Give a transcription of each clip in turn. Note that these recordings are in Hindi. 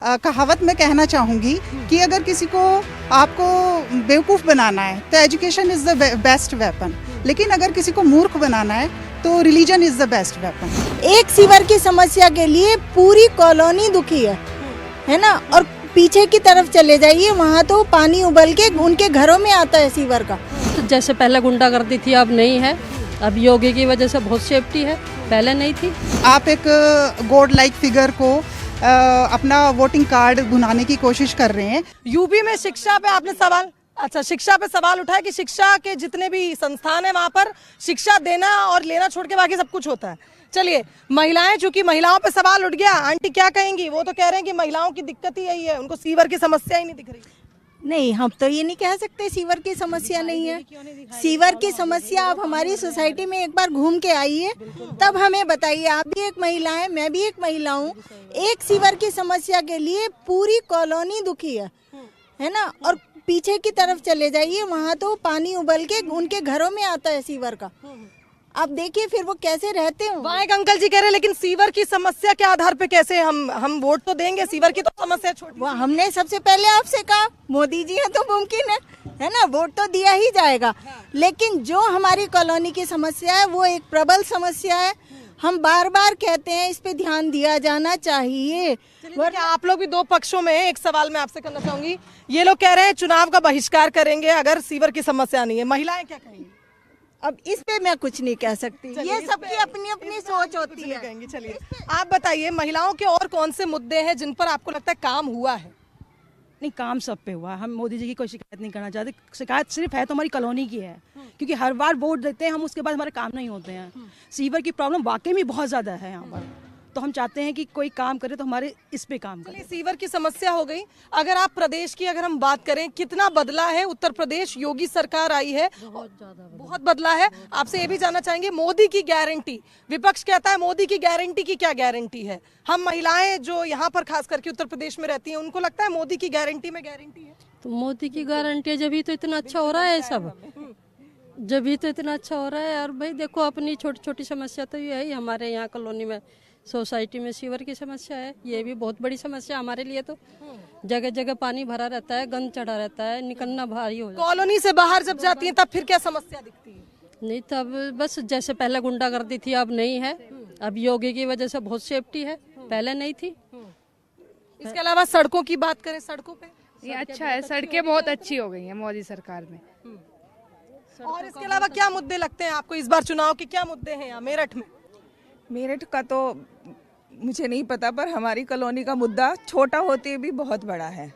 कहावत में कहना चाहूँगी कि अगर किसी को आपको बेवकूफ़ बनाना है तो education is the best weapon, लेकिन अगर किसी को मूर्ख बनाना है तो religion is the best weapon. एक सीवर की समस्या के लिए पूरी कॉलोनी दुखी है ना। और पीछे की तरफ चले जाइए, वहाँ तो पानी उबल के उनके घरों में आता है सीवर का। तो जैसे पहले गुंडागर्दी थी अब नहीं है, अब योगी की वजह से बहुत सेफ्टी है, पहले नहीं थी। आप एक गॉड लाइक फिगर को अपना वोटिंग कार्ड बनाने की कोशिश कर रहे हैं। यूपी में शिक्षा पे आपने शिक्षा पे सवाल उठाया कि शिक्षा के जितने भी संस्थान है वहाँ पर शिक्षा देना और लेना छोड़ के बाकी सब कुछ होता है। चलिए, महिलाएं, चूंकि महिलाओं पे सवाल उठ गया, आंटी क्या कहेंगी? वो तो कह रहे हैं कि महिलाओं की दिक्कत ही यही है, उनको सीवर की समस्या ही नहीं दिख रही। नहीं, हम तो ये नहीं कह सकते सीवर की समस्या नहीं है। सीवर की समस्या आप हमारी सोसाइटी में एक बार घूम के आइए, तब हमें बताइए। आप भी एक महिला हैं, मैं भी एक महिला हूँ। एक सीवर की समस्या के लिए पूरी कॉलोनी दुखी है ना। और पीछे की तरफ चले जाइए, वहाँ तो पानी उबल के उनके घरों में आता है सीवर का। आप देखिए फिर वो कैसे रहते हो। वहाँ एक अंकल जी कह रहे हैं, लेकिन सीवर की समस्या के आधार पे कैसे हम वोट तो देंगे, सीवर की तो समस्या छोटी। हमने सबसे पहले आपसे कहा मोदी जी है तो मुमकिन है ना, वोट तो दिया ही जाएगा। लेकिन जो हमारी कॉलोनी की समस्या है वो एक प्रबल समस्या है। हम बार बार कहते हैं इस पे ध्यान दिया जाना चाहिए। आप लोग भी दो पक्षों में, एक सवाल मैं आपसे करना चाहूंगी। ये लोग कह रहे हैं चुनाव का बहिष्कार करेंगे अगर सीवर की समस्या नहीं है, महिलाएं क्या कहेंगी? अब इस पे मैं कुछ नहीं कह सकती, ये सबकी अपनी अपनी सोच होती है। चलिए, आप बताइए महिलाओं के और कौन से मुद्दे हैं जिन पर आपको लगता है काम हुआ है? नहीं, काम सब पे हुआ। हम मोदी जी की कोई शिकायत नहीं करना चाहते। शिकायत सिर्फ है तो हमारी कॉलोनी की है, क्योंकि हर बार वोट देते हैं हम, उसके बाद हमारे काम नहीं होते हैं। सीवर की प्रॉब्लम वाकई में बहुत ज़्यादा है यहाँ पर, तो हम चाहते हैं कि कोई काम करे तो हमारे इस पे काम करे। सीवर की समस्या हो गई। अगर आप प्रदेश की अगर हम बात करें, कितना बदला है उत्तर प्रदेश? योगी सरकार आई है, बहुत बदला है। आपसे ये भी जानना चाहेंगे, मोदी की गारंटी, विपक्ष कहता है मोदी की गारंटी की क्या गारंटी है? हम महिलाएं जो यहाँ पर खास करके उत्तर प्रदेश में रहती हैं, उनको लगता है मोदी की गारंटी में गारंटी है। तो मोदी की गारंटी है, जब तो इतना अच्छा हो रहा है सब, जब तो इतना अच्छा हो रहा है। और भाई देखो, अपनी छोटी छोटी समस्या तो ये है हमारे यहाँ कॉलोनी में, सोसाइटी में सीवर की समस्या है। ये भी बहुत बड़ी समस्या हमारे लिए। तो जगह जगह पानी भरा रहता है, गंद चढ़ा रहता है, निकलना भारी हो जाता है। कॉलोनी से बाहर जब जाती है तब फिर क्या समस्या दिखती है? नहीं, तब बस जैसे पहले गुंडागर्दी थी अब नहीं है, अब योगी की वजह से बहुत सेफ्टी है, पहले नहीं थी। इसके अलावा सड़कों की बात करें, सड़कों पे ये अच्छा है, सड़कें बहुत अच्छी हो गई हैं मोदी सरकार में। और इसके अलावा क्या मुद्दे लगते हैं आपको? इस बार चुनाव के क्या मुद्दे हैं यहाँ मेरठ में? मेरठ का तो मुझे नहीं पता, पर हमारी कॉलोनी का मुद्दा छोटा होते भी बहुत बड़ा है।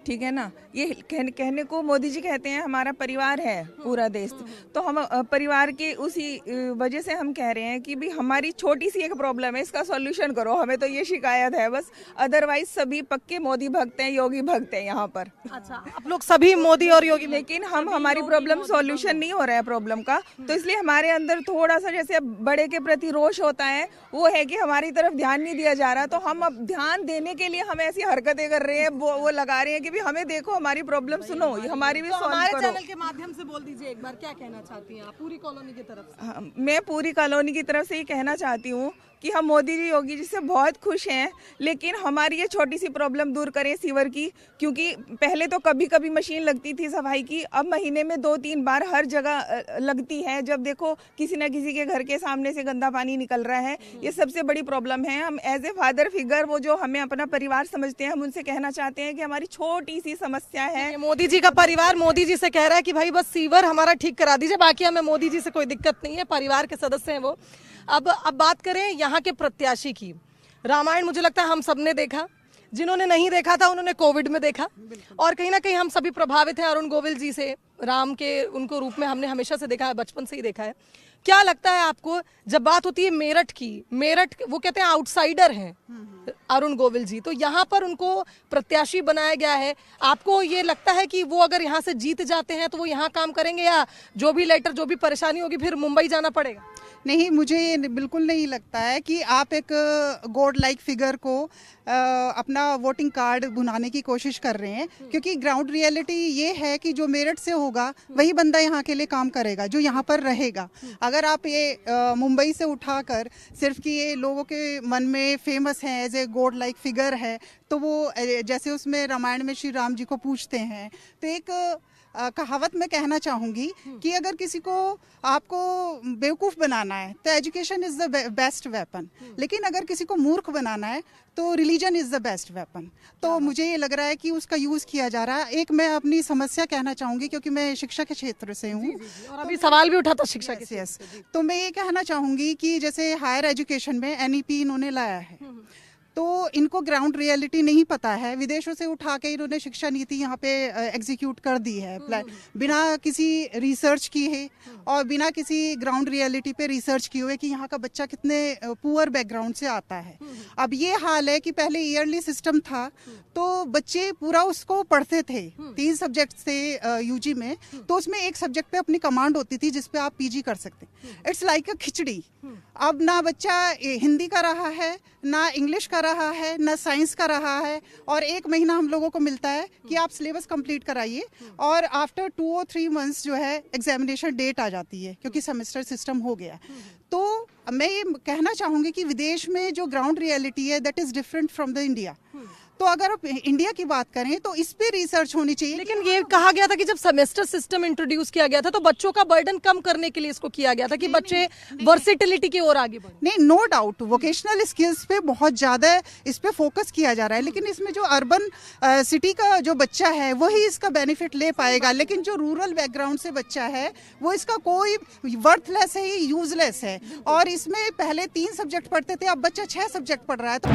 ठीक है ना। ये कहने को मोदी जी कहते हैं हमारा परिवार है पूरा देश, तो हम परिवार के उसी वजह से हम कह रहे हैं कि भी हमारी छोटी सी एक प्रॉब्लम है, इसका सॉल्यूशन करो। हमें तो ये शिकायत है बस, अदरवाइज सभी पक्के मोदी भक्त हैं, योगी भक्त हैं यहाँ पर। अच्छा, आप लोग सभी मोदी और योगी, लेकिन हमारी प्रॉब्लम सॉल्यूशन नहीं हो रहा है प्रॉब्लम का, तो इसलिए हमारे अंदर थोड़ा सा जैसे बड़े के प्रति रोष होता है, वो है कि हमारी तरफ ध्यान नहीं दिया जा रहा। तो हम अब ध्यान देने के लिए हम ऐसी हरकतें कर रहे हैं, वो लगा रहे हैं कि भी हमें देखो, हमारी प्रॉब्लम सुनो, हमारी भी सॉल्व हमारे करो। चैनल के माध्यम से बोल दीजिए एक बार, क्या कहना चाहती हैं आप पूरी कॉलोनी की तरफ से? मैं पूरी कॉलोनी की तरफ से ये कहना चाहती हूँ कि हम मोदी जी, योगी जी से बहुत खुश हैं, लेकिन हमारी ये छोटी सी प्रॉब्लम दूर करें सीवर की। क्योंकि पहले तो कभी कभी मशीन लगती थी सफाई की, अब महीने में 2-3 बार हर जगह लगती है। जब देखो किसी न किसी के घर के सामने से गंदा पानी निकल रहा है, ये सबसे बड़ी प्रॉब्लम है। हम एज ए फादर फिगर, वो जो हमें अपना परिवार समझते हैं, हम उनसे कहना चाहते हैं कि हमारी छोटी सी समस्या है। मोदी जी का परिवार मोदी जी से कह रहा है कि भाई बस सीवर हमारा ठीक करा दीजिए, बाकी हमें मोदी जी से कोई दिक्कत नहीं है, परिवार के सदस्य हैं वो। अब बात करें यहाँ के प्रत्याशी की। रामायण मुझे लगता है हम सबने देखा, जिन्होंने नहीं देखा था उन्होंने कोविड में देखा, और कहीं ना कहीं हम सभी प्रभावित हैं अरुण गोविल जी से। राम के उनको रूप में हमने हमेशा से देखा है, बचपन से ही देखा है। क्या लगता है आपको, जब बात होती है मेरठ की, मेरठ वो कहते हैं आउटसाइडर हैं अरुण गोविल जी, तो यहाँ पर उनको प्रत्याशी बनाया गया है, आपको ये लगता है कि वो अगर यहाँ से जीत जाते हैं तो वो यहाँ काम करेंगे, या जो भी लेटर, जो भी परेशानी होगी फिर मुंबई जाना पड़ेगा? नहीं, मुझे ये बिल्कुल नहीं लगता है कि आप एक गॉड लाइक फिगर को अपना वोटिंग कार्ड बनाने की कोशिश कर रहे हैं, क्योंकि ग्राउंड रियलिटी ये है कि जो मेरठ से होगा वही बंदा यहाँ के लिए काम करेगा, जो यहाँ पर रहेगा। अगर आप ये मुंबई से उठाकर सिर्फ कि ये लोगों के मन में फेमस है as a god like figure है, तो वो जैसे उसमें रामायण में श्री राम जी को पूछते हैं, तो एक कहावत मैं कहना चाहूँगी कि अगर किसी को आपको बेवकूफ़ बनाना है तो education is the best weapon, लेकिन अगर किसी को मूर्ख बनाना है तो religion is the best weapon. तो मुझे ये लग रहा है कि उसका यूज़ किया जा रहा है। एक मैं अपनी समस्या कहना चाहूँगी, क्योंकि मैं शिक्षा के क्षेत्र से हूँ और अभी सवाल भी उठा था शिक्षा के यस, तो मैं ये कहना चाहूँगी कि जैसे हायर एजुकेशन में NEP इन्होंने लाया है, तो इनको ग्राउंड रियलिटी नहीं पता है। विदेशों से उठा के इन्होंने शिक्षा नीति यहाँ पे एग्जीक्यूट कर दी है बिना किसी रिसर्च की है और बिना किसी ग्राउंड रियलिटी पे रिसर्च किए हुए कि यहाँ का बच्चा कितने पुअर बैकग्राउंड से आता है। अब ये हाल है कि पहले ईयरली सिस्टम था, तो बच्चे पूरा उसको पढ़ते थे, 3 सब्जेक्ट थे UG में, तो उसमें एक सब्जेक्ट पे अपनी कमांड होती थी जिसपे आप PG कर सकते। इट्स लाइक अ खिचड़ी। अब ना बच्चा हिंदी का रहा है, ना इंग्लिश का रहा है, ना साइंस का रहा है, और 1 महीना हम लोगों को मिलता है कि आप सिलेबस कंप्लीट कराइए, और आफ्टर 2 और 3 मंथ्स जो है एग्जामिनेशन डेट आ जाती है, क्योंकि सेमेस्टर सिस्टम हो गया। तो मैं ये कहना चाहूँगी कि विदेश में जो ग्राउंड रियलिटी है that is different from the India. तो अगर आप इंडिया की बात करें तो इस पे रिसर्च होनी चाहिए। लेकिन ये कहा गया था कि जब सेमेस्टर सिस्टम इंट्रोड्यूस किया गया था तो बच्चों का बर्डन कम करने के लिए इसको किया गया था कि बच्चे वर्सिटिलिटी की ओर आगे बढ़े। नहीं, नो डाउट वोकेशनल स्किल्स पे बहुत ज़्यादा इस पे फोकस किया जा रहा है, लेकिन इसमें जो अर्बन सिटी का जो बच्चा है वही इसका बेनिफिट ले पाएगा, लेकिन जो रूरल बैकग्राउंड से बच्चा है वो इसका कोई वर्थलेस है, यूजलेस है। और इसमें पहले 3 सब्जेक्ट पढ़ते थे, अब बच्चा 6 सब्जेक्ट पढ़ रहा है। तो